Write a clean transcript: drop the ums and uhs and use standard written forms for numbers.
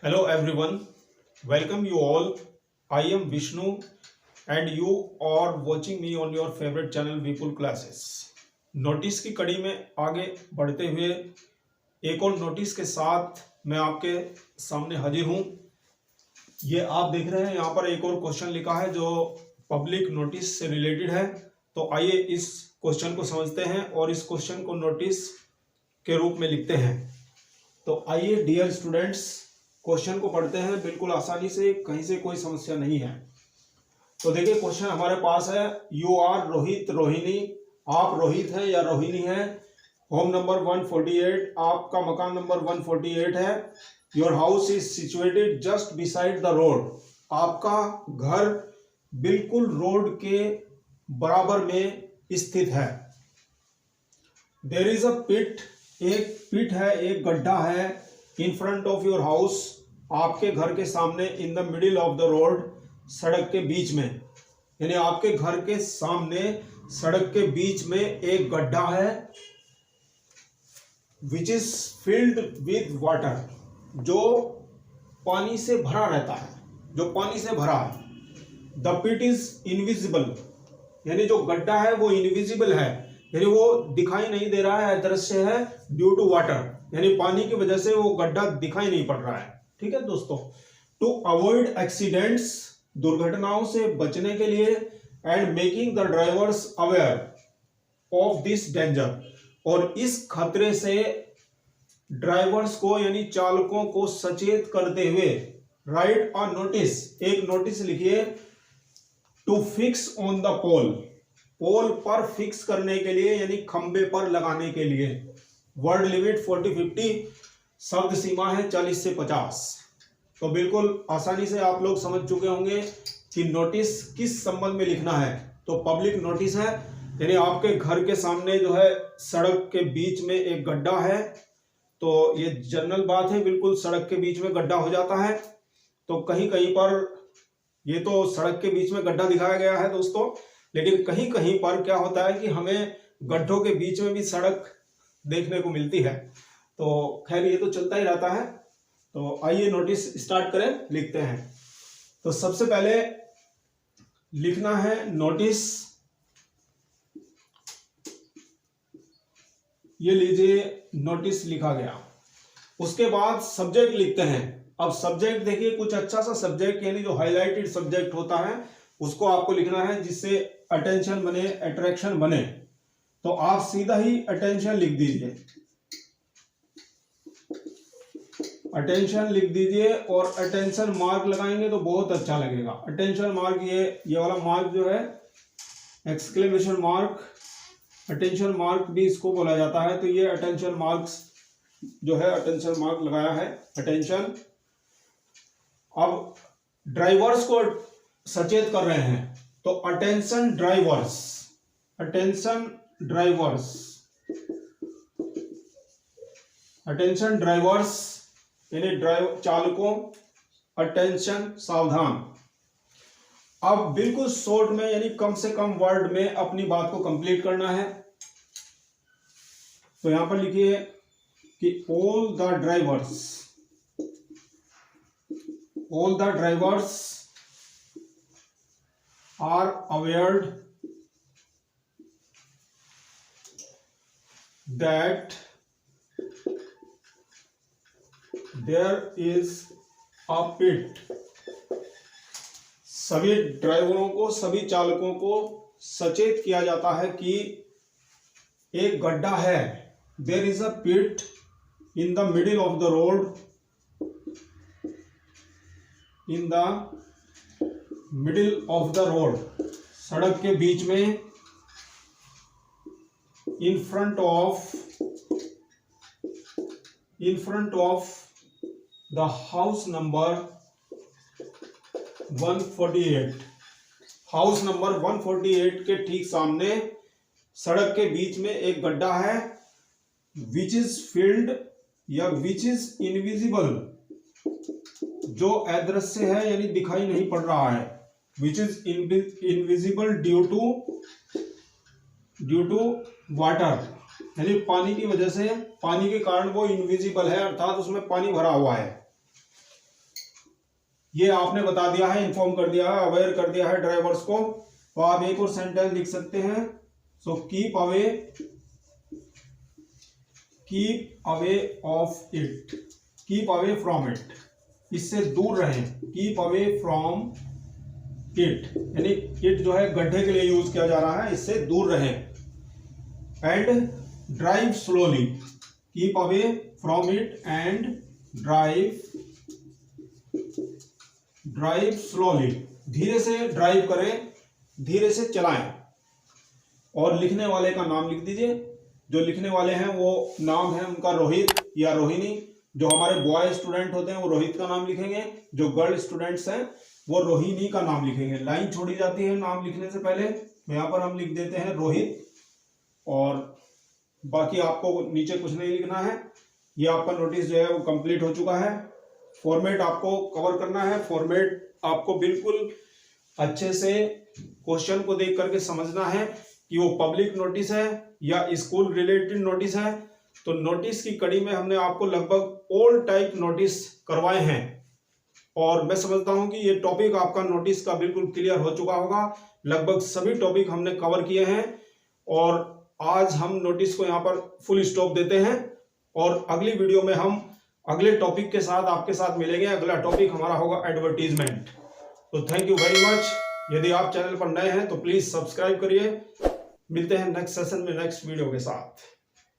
Hello everyone, welcome you all. I am Vishnu and you are watching me on your favorite channel Vipul Classes. Notice की कड़ी में आगे बढ़ते हुए एक और नोटिस के साथ मैं आपके सामने हाजिर हूँ। ये आप देख रहे हैं यहाँ पर एक और क्वेश्चन लिखा है जो पब्लिक नोटिस से रिलेटेड है। तो आइए इस क्वेश्चन को समझते हैं और इस क्वेश्चन को नोटिस के रूप में लिखते हैं। तो आइए डियर स्टूडेंट्स क्वेश्चन को पढ़ते हैं बिल्कुल आसानी से, कहीं से कोई समस्या नहीं है। तो देखिए क्वेश्चन हमारे पास है, यू आर रोहित रोहिणी, आप रोहित हैं या रोहिणी हैं, होम नंबर 148, आपका मकान नंबर 148 है। Your house is situated just beside the road, आपका घर बिल्कुल रोड के बराबर में स्थित है। देयर इज अ पिट, एक पिट है, एक गड्ढा है। In front of your house, आपके घर के सामने, in the middle of the road, सड़क के बीच में, यानी आपके घर के सामने सड़क के बीच में एक गड्ढा है। Which is filled with water, जो पानी से भरा रहता है, जो पानी से भरा है। द पिट इज इनविजिबल, यानी जो गड्ढा है वो इनविजिबल है, यानी वो दिखाई नहीं दे रहा है, अदृश्य है। ड्यू टू वाटर, यानी पानी की वजह से वो गड्ढा दिखाई नहीं पड़ रहा है। ठीक है दोस्तों। टू अवॉइड एक्सीडेंट्स, दुर्घटनाओं से बचने के लिए, and making the drivers aware of this danger, और इस खतरे से ड्राइवर्स को यानी चालकों को सचेत करते हुए, राइट अ नोटिस, एक नोटिस लिखिए। टू फिक्स ऑन द पोल, पोल पर फिक्स करने के लिए यानी खंबे पर लगाने के लिए। वर्ड लिमिट 40-50, शब्द सीमा है 40 से 50। तो बिल्कुल आसानी से आप लोग समझ चुके होंगे कि नोटिस किस संबंध में लिखना है। तो पब्लिक नोटिस है, यानी आपके घर के सामने जो है सड़क के बीच में एक गड्ढा है। तो ये जनरल बात है, बिल्कुल सड़क के बीच में गड्ढा हो जाता है। तो कहीं कहीं पर, ये तो सड़क के बीच में गड्ढा दिखाया गया है दोस्तों, लेकिन कहीं कहीं पर क्या होता है कि हमें गड्ढों के बीच में भी सड़क देखने को मिलती है। तो खैर ये तो चलता ही रहता है। तो आइए नोटिस स्टार्ट करें, लिखते हैं। तो सबसे पहले लिखना है नोटिस, ये लीजिए नोटिस लिखा गया। उसके बाद सब्जेक्ट लिखते हैं। अब सब्जेक्ट देखिए, कुछ अच्छा सा सब्जेक्ट, यानी जो हाईलाइटेड सब्जेक्ट होता है उसको आपको लिखना है, जिससे अटेंशन बने, अट्रैक्शन बने। तो आप सीधा ही अटेंशन लिख दीजिए, अटेंशन लिख दीजिए, और अटेंशन मार्क लगाएंगे तो बहुत अच्छा लगेगा। अटेंशन मार्क, ये वाला मार्क जो है एक्सक्लेमेशन मार्क, अटेंशन मार्क भी इसको बोला जाता है। तो ये अटेंशन मार्क्स जो है, अटेंशन मार्क लगाया है, अटेंशन। अब ड्राइवर्स को सचेत कर रहे हैं, तो attention drivers, attention drivers, attention drivers यानी चालकों, अटेंशन सावधान। अब बिल्कुल शॉर्ट में यानी कम से कम वर्ड में अपनी बात को कंप्लीट करना है। तो यहां पर लिखिए कि all the drivers, all the drivers are aware that there is a pit, सभी ड्राइवरों को, सभी चालकों को सचेत किया जाता है कि एक गड्ढा है। There is a pit in the middle of the road, in the middle of the road, सड़क के बीच में। In front of the house number 148, house number 148 के ठीक सामने सड़क के बीच में एक गड्ढा है। विच इज फील्ड या विच इज इनविजिबल, जो अदृश्य है यानी दिखाई नहीं पड़ रहा है। Which is invisible due to water, यानी पानी की वजह से, पानी के कारण वो इनविजिबल है, अर्थात उसमें पानी भरा हुआ है। ये आपने बता दिया है, इन्फॉर्म कर दिया है, अवेयर कर दिया है ड्राइवर्स को। तो आप एक और सेंटेंस लिख सकते हैं, so keep away of it, keep away from it, इससे दूर रहें, कीप अवे फ्रॉम इट, यानी इट जो है गड्ढे के लिए यूज किया जा रहा है, इससे दूर रहें। And drive slowly, keep away from it and drive slowly, धीरे से ड्राइव करें, धीरे से चलाएं। और लिखने वाले का नाम लिख दीजिए, जो लिखने वाले हैं वो नाम है उनका रोहित या रोहिणी। जो हमारे बॉय स्टूडेंट होते हैं वो रोहित का नाम लिखेंगे, जो गर्ल स्टूडेंट्स हैं वो रोहिणी का नाम लिखेंगे। लाइन छोड़ी जाती है नाम लिखने से पहले, तो यहाँ पर हम लिख देते हैं रोहित, और बाकी आपको नीचे कुछ नहीं लिखना है। ये आपका नोटिस जो है वो कंप्लीट हो चुका है। फॉर्मेट आपको कवर करना है, फॉर्मेट आपको बिल्कुल अच्छे से क्वेश्चन को देख करके समझना है कि वो पब्लिक नोटिस है या स्कूल रिलेटेड नोटिस है। तो नोटिस की कड़ी में हमने आपको लगभग ऑल टाइप नोटिस करवाए हैं, और मैं समझता हूं कि ये टॉपिक आपका नोटिस का बिल्कुल क्लियर हो चुका होगा। लगभग सभी टॉपिक हमने कवर किए हैं, और आज हम नोटिस को यहाँ पर फुल स्टॉप देते हैं, और अगली वीडियो में हम अगले टॉपिक के साथ आपके साथ मिलेंगे। अगला टॉपिक हमारा होगा एडवर्टीजमेंट। तो थैंक यू वेरी मच। यदि आप चैनल पर नए हैं तो प्लीज सब्सक्राइब करिए। मिलते हैं नेक्स्ट सेशन में नेक्स्ट वीडियो के साथ।